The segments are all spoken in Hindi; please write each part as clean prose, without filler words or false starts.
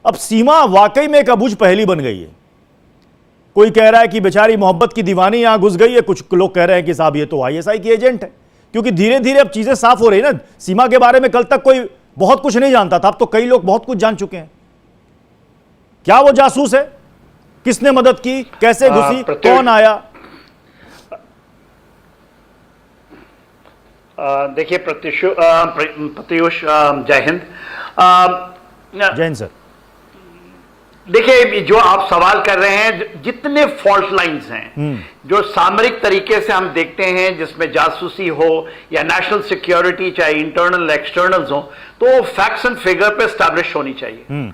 अब सीमा वाकई में एक अबूझ पहेली बन गई है। कोई कह रहा है कि बेचारी मोहब्बत की दीवानी यहां घुस गई है, कुछ लोग कह रहे हैं कि साहब ये तो आईएसआई की एजेंट है, क्योंकि धीरे धीरे अब चीजें साफ हो रही है ना। सीमा के बारे में कल तक कोई बहुत कुछ नहीं जानता था, अब तो कई लोग बहुत कुछ जान चुके हैं। क्या वो जासूस है, किसने मदद की, कैसे घुसी, कौन आया? देखिए प्रत्युष, जय हिंद। जय हिंद सर। देखिए, जो आप सवाल कर रहे हैं, जितने फॉल्ट लाइंस हैं जो सामरिक तरीके से हम देखते हैं, जिसमें जासूसी हो या नेशनल सिक्योरिटी, चाहे इंटरनल एक्सटर्नल्स हो, तो फैक्ट्स एंड फिगर पे स्टैब्लिश होनी चाहिए।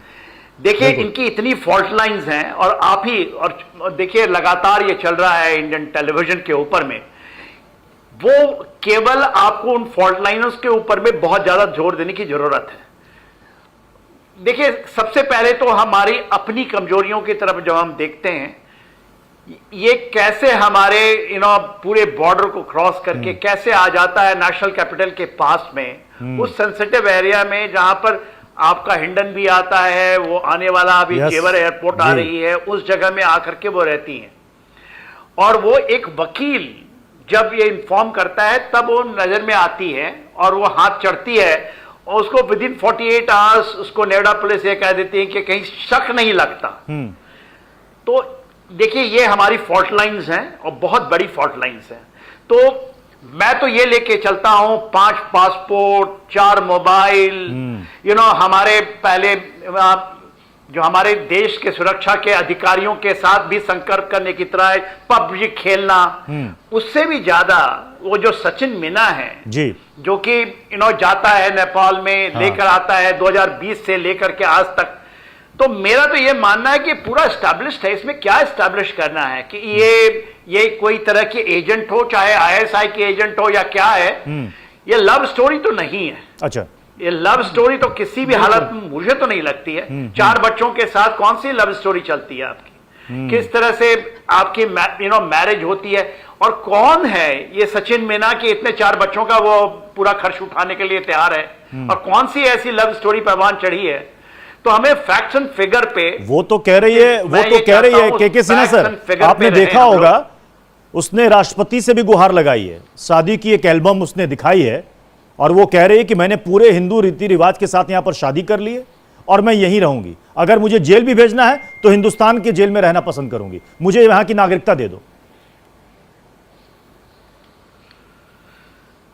देखिए, इनकी इतनी फॉल्ट लाइंस हैं, और आप ही और देखिए लगातार ये चल रहा है इंडियन टेलीविजन के ऊपर में। वो केवल आपको उन फॉल्ट लाइनों के ऊपर में बहुत ज्यादा जोर देने की जरूरत है। देखिए, सबसे पहले तो हमारी अपनी कमजोरियों की तरफ जब हम देखते हैं, ये कैसे हमारे पूरे बॉर्डर को क्रॉस करके कैसे आ जाता है नेशनल कैपिटल के पास में, उस सेंसिटिव एरिया में जहां पर आपका हिंडन भी आता है, वो आने वाला अभी जेवर एयरपोर्ट आ रही है, उस जगह में आकर के वो रहती हैं। और वो एक वकील जब ये इन्फॉर्म करता है तब वो नजर में आती है और वो हाथ चढ़ती है, और उसको विद इन 48 आवर्स उसको नेवडा पुलिस ये कह देती है कि कहीं शक नहीं लगता। तो देखिए, ये हमारी फॉल्ट लाइंस हैं और बहुत बड़ी फॉल्ट लाइंस हैं। तो मैं तो ये लेके चलता हूं 5 पासपोर्ट, 4 मोबाइल, हमारे पहले जो हमारे देश के सुरक्षा के अधिकारियों के साथ भी संपर्क करने की तरह पबजी खेलना, उससे भी ज्यादा वो जो सचिन मीना है जी, जो कि जाता है नेपाल में, लेकर आता है 2020 से लेकर के आज तक। तो मेरा तो ये मानना है कि पूरा एस्टैब्लिश्ड है। इसमें क्या एस्टैब्लिश करना है कि ये कोई तरह की एजेंट हो, चाहे आईएसआई की एजेंट हो या क्या है। ये लव स्टोरी तो नहीं है। अच्छा, ये लव स्टोरी तो किसी भी हालत में मुझे तो नहीं लगती है। 4 बच्चों के साथ कौन सी लव स्टोरी चलती है आपकी? किस तरह से आपकी मैरिज होती है? और कौन है ये सचिन मीना कि इतने 4 बच्चों का वो पूरा खर्च उठाने के लिए तैयार है? और कौन सी ऐसी लव स्टोरी परवान चढ़ी है? तो हमें फैक्ट्स एंड फिगर पे वो तो कह रही है के सिन्हा सर, आपने देखा होगा उसने राष्ट्रपति से भी गुहार लगाई है, शादी की एक एल्बम उसने दिखाई है, और वो कह रही है कि मैंने पूरे हिंदू रीति रिवाज के साथ यहां पर शादी कर ली है और मैं यहीं रहूंगी। अगर मुझे जेल भी भेजना है तो हिंदुस्तान के जेल में रहना पसंद करूंगी, मुझे यहां की नागरिकता दे दो।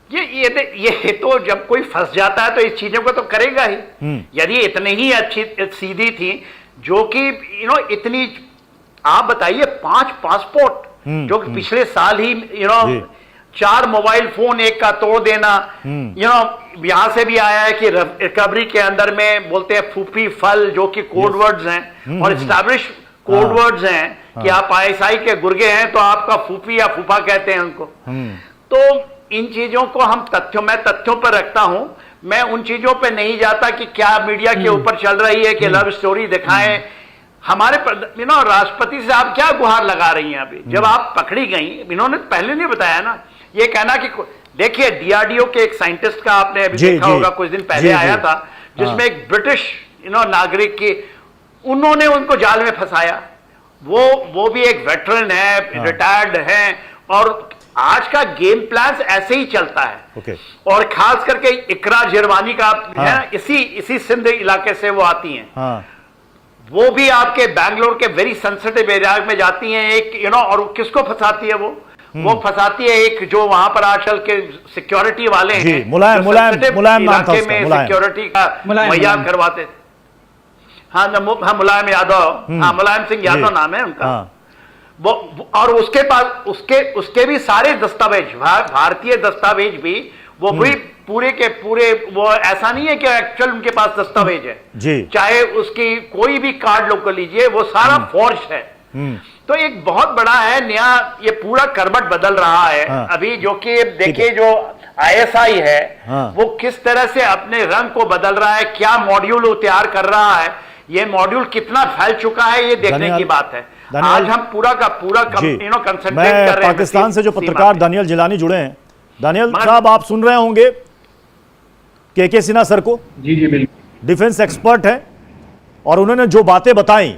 ये तो जब कोई फंस जाता है तो इस चीजों को तो करेगा ही। यदि इतनी ही अच्छी सीधी थी, जो कि इतनी, आप बताइए 5 पासपोर्ट जो कि पिछले साल ही 4 मोबाइल फोन एक का तोड़ देना, यहां से भी आया है कि रिकवरी के अंदर में बोलते हैं फूफी फल, जो कि कोड वर्ड्स हैं और एस्टैब्लिश कोड वर्ड्स हैं कि आप आईएसआई के गुर्गे हैं तो आपका फूफी या फूफा कहते हैं उनको। तो इन चीजों को हम मैं तथ्यों पर रखता हूं, मैं उन चीजों पे नहीं जाता कि क्या मीडिया के ऊपर चल रही है कि लव स्टोरी दिखाएं। हमारे राष्ट्रपति से आप क्या गुहार लगा रही हैं अभी जब आप पकड़ी गई? इन्होंने पहले नहीं बताया ना, ये कहना कि देखिए डीआरडीओ के एक साइंटिस्ट का आपने अभी देखा होगा, कुछ दिन पहले आया था, जिसमें एक ब्रिटिश नागरिक की उन्होंने उनको जाल में फंसाया। वो भी एक वेटरन है, रिटायर्ड है, और आज का गेम प्लान ऐसे ही चलता है। और खास करके इकरा जिरवानी का है, इसी सिंध इलाके से वो आती हैं। वो भी आपके बैंगलोर के वेरी सेंसिटिव एरिया में जाती हैं एक और किसको फंसाती है वो फंसाती है एक जो वहां पर आजकल के सिक्योरिटी वाले हैं, मुलायम इलाके में सिक्योरिटी का मुहैया करवाते। मुलायम यादव, मुलायम सिंह यादव नाम है उनका। वो और उसके पास उसके भी सारे दस्तावेज, भारतीय दस्तावेज भी, वो भी पूरे के पूरे, वो ऐसा नहीं है कि एक्चुअल उनके पास दस्तावेज है जी। चाहे उसकी कोई भी कार्ड लोग कर लीजिए, वो सारा फॉर्ज है। तो एक बहुत बड़ा है नया, ये पूरा करवट बदल रहा है अभी, जो कि देखिए जो आईएसआई है वो किस तरह से अपने रंग को बदल रहा है, क्या मॉड्यूल वो तैयार कर रहा है, ये मॉड्यूल कितना फैल चुका है, ये देखने की बात है। आज हम पूरा का पूरा कंसंट्रेट कर रहे हैं। पाकिस्तान से जो पत्रकार दानियल जिलानी जुड़े हैं, दानियल साहब आप सुन रहे होंगे के सिन्हा सर को। जी बिल्कुल, डिफेंस एक्सपर्ट है, और उन्होंने जो बातें बताई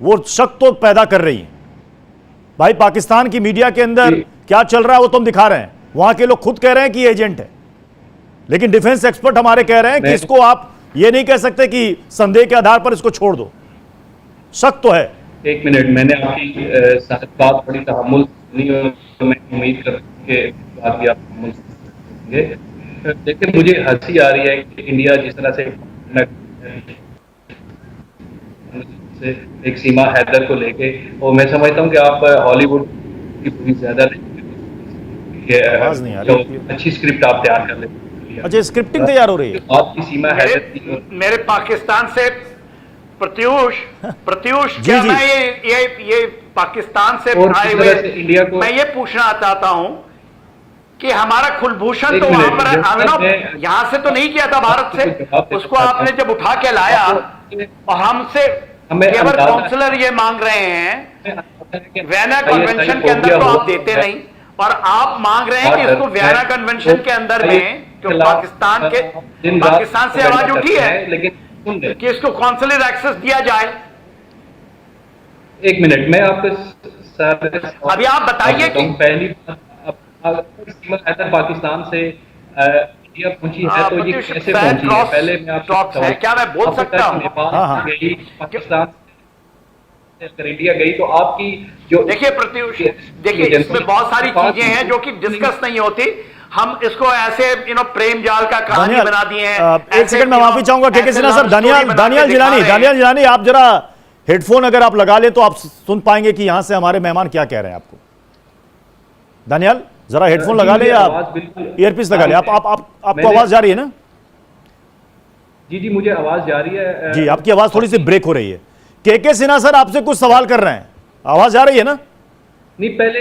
वो शक तो पैदा कर रही हैं। भाई पाकिस्तान की मीडिया के अंदर क्या चल रहा है वो तुम दिखा रहे हैं, वहां के लोग खुद कह रहे हैं कि एजेंट है, लेकिन डिफेंस एक्सपर्ट हमारे कह रहे हैं कि इसको आप ये नहीं कह सकते कि संदेह के आधार पर इसको छोड़ दो, शक तो है। एक मिनट, मैंने आपकी बात बड़ी तहम्मुल सुनी और मैं उम्मीद करता हूं कि बात भी आप तहम्मुल सुनेंगे। लेकिन मुझे हंसी आ रही है कि इंडिया जिस तरह से एक सीमा हैदर को लेके, और मैं समझता हूँ कि आप हॉलीवुड की पूरी ज्यादा आवाज नहीं आ रही, अच्छी स्क्रिप्ट आप तैयार कर लेते। अच्छा स्क्रिप्टिंग तैयार हो रही है आपकी सीमा हैदर की मेरे पाकिस्तान से प्रत्यूष जी, क्या जी। मैं ये पाकिस्तान से और आए किस हुए तरह से इंडिया को- मैं ये पूछना चाहता हूं कि हमारा कुलभूषण एक तो वहां मिनट, पर जब तक अमिनव यहां से तो नहीं किया था भारत से, उसको आपने जब उठा के लाया और हमसे हमें केवल अंदाजा- काउंसलर ये मांग रहे हैं, वियना ISI कन्वेंशन के अंदर तो आप देते नहीं, और आप मांग रहे हैं कि इसको वियना कन्वेंशन के अंदर में जो पाकिस्तान से आवाज उठी है लेकिन सुन ले, कि इसको कॉन्सुलर एक्सेस दिया जाए। एक मिनट, मैं आपको अभी आप बताइए कि पहली सीमा हैदर पाकिस्तान से इंडिया पहुंची है तो ये प्रत्युष, कैसे शायद पहुंची है? पहले मैं आपसे क्रॉप्स है, क्या मैं बोल आपको सकता हूं? नेपाल हाँ, हाँ। गई, पाकिस्तान से अगर इंडिया गई तो आपकी जो देखिए प्रत्युष, देखिए इसमें बहुत सारी चीजें हैं जो कि डिस्कस नहीं होती, हम इसको ऐसे प्रेम जाल का कहानी दानियाल, बना दिए हैं। एक सेकंड मैं माफी चाहूंगा के सिन्हा साहब, दानियाल जिलानी आप जरा हेडफोन अगर आप लगा ले तो आप सुन पाएंगे कि यहां से हमारे मेहमान क्या कह रहे हैं आपको। दानियाल जरा हेडफोन लगा ले या ईयरपीस लगा ले, आपको आवाज जा रही है ना? जी मुझे आवाज जा रही है। जी आपकी आवाज थोड़ी सी ब्रेक हो रही है। के सिन्हा सर आपसे कुछ सवाल कर रहे हैं, आवाज आ रही है ना? नहीं पहले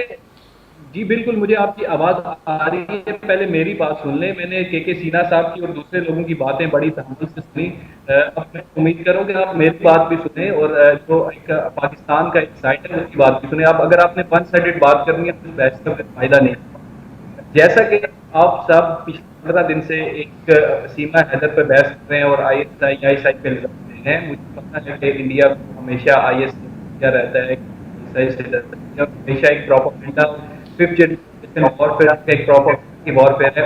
जी बिल्कुल मुझे आपकी आवाज आ रही है, पहले मेरी बात सुन ले। मैंने के सिन्हा साहब की और दूसरे लोगों की बातें बड़ी तहम्मुल से सुनी। अब मैं उम्मीद करूं कि आप मेरी बात भी सुने और जो एक पाकिस्तान का एक साइट है उसकी बात भी सुने। आप अगर आपने वन साइडेड बात करनी है तो बहस का फायदा नहीं। जैसा कि आप सब पिछले 15 दिन से एक सीमा हैदर पर बहस कर रहे हैं और ISI पे लगाते हैं, मुझे पता है कि इंडिया हमेशा ISI रहता है, हमेशा एक प्रोपेगेंडा फिफ्थ जनरेशन वॉरफेयर का एक प्रोपेगेंडा वॉरफेयर है,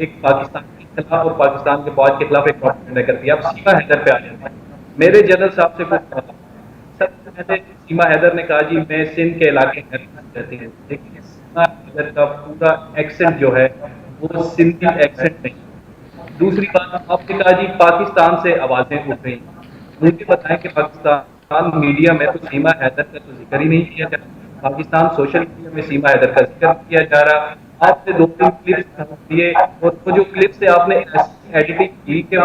एक पाकिस्तान के खिलाफ और पाकिस्तान के फौज के खिलाफ एक प्रोपेगेंडा करती है। आप सीमा हैदर पे आ जाते हैं। मेरे जनरल साहब से कुछ सबसे पहले सीमा हैदर ने कहा जी मैं सिंध के इलाके में रहती हूँ, लेकिन हैदर का पूरा एक्सेंट जो है वो सिंधी एक्सेंट नहीं। दूसरी बात आपने कहा जी पाकिस्तान से आवाजें उठ रही, मुझे बताएं कि पाकिस्तान मीडिया में तो सीमा हैदर का तो जिक्र ही नहीं किया जा रहा, पाकिस्तान सोशल मीडिया में सीमा हैदर का जिक्र किया जा रहा। आपने 2-3 क्लिप्स दिए और वो जो क्लिप्स से आपने एडिटिंग की कि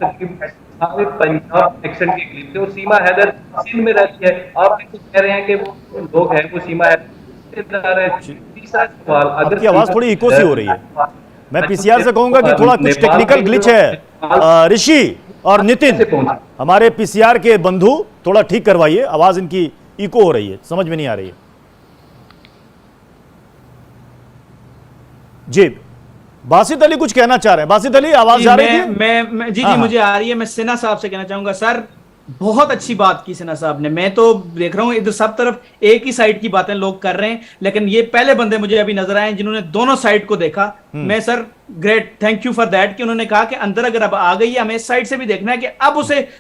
सारे पंजाब एक्सेंट के क्लिप थे और सीमा हैदर सिंध में रहती है, आप कह रहे हैं कि वो लोग हैं वो सीमा हैदर। तीसरा सवाल, अगर आपकी आवाज थोड़ी इको सी हो रही है, मैं पीसीआर से कहूंगा कि थोड़ा कुछ टेक्निकल ग्लिच है। ऋषि और नितिन हमारे पीसीआर के बंधु थोड़ा ठीक करवाइए, आवाज इनकी इको हो रही है, समझ में नहीं आ रही है। जी बासित अली कुछ कहना चाह रहे हैं। बासित अली आवाज जा रही है? मैं जी मुझे आ रही है। मैं सिन्हा साहब से कहना चाहूंगा सर बहुत अच्छी बात की सिन्हा साहब ने। मैं तो देख रहा हूं इधर सब तरफ एक ही साइड की बातें लोग कर रहे हैं, लेकिन ये पहले बंदे मुझे अभी नजर आए जिन्होंने दोनों साइड को देखा। मैं sir great thank you for that कि उन्होंने कहा कि अंदर अगर अब आ गई है हमें इस साइड से भी देखना है कि अब उसे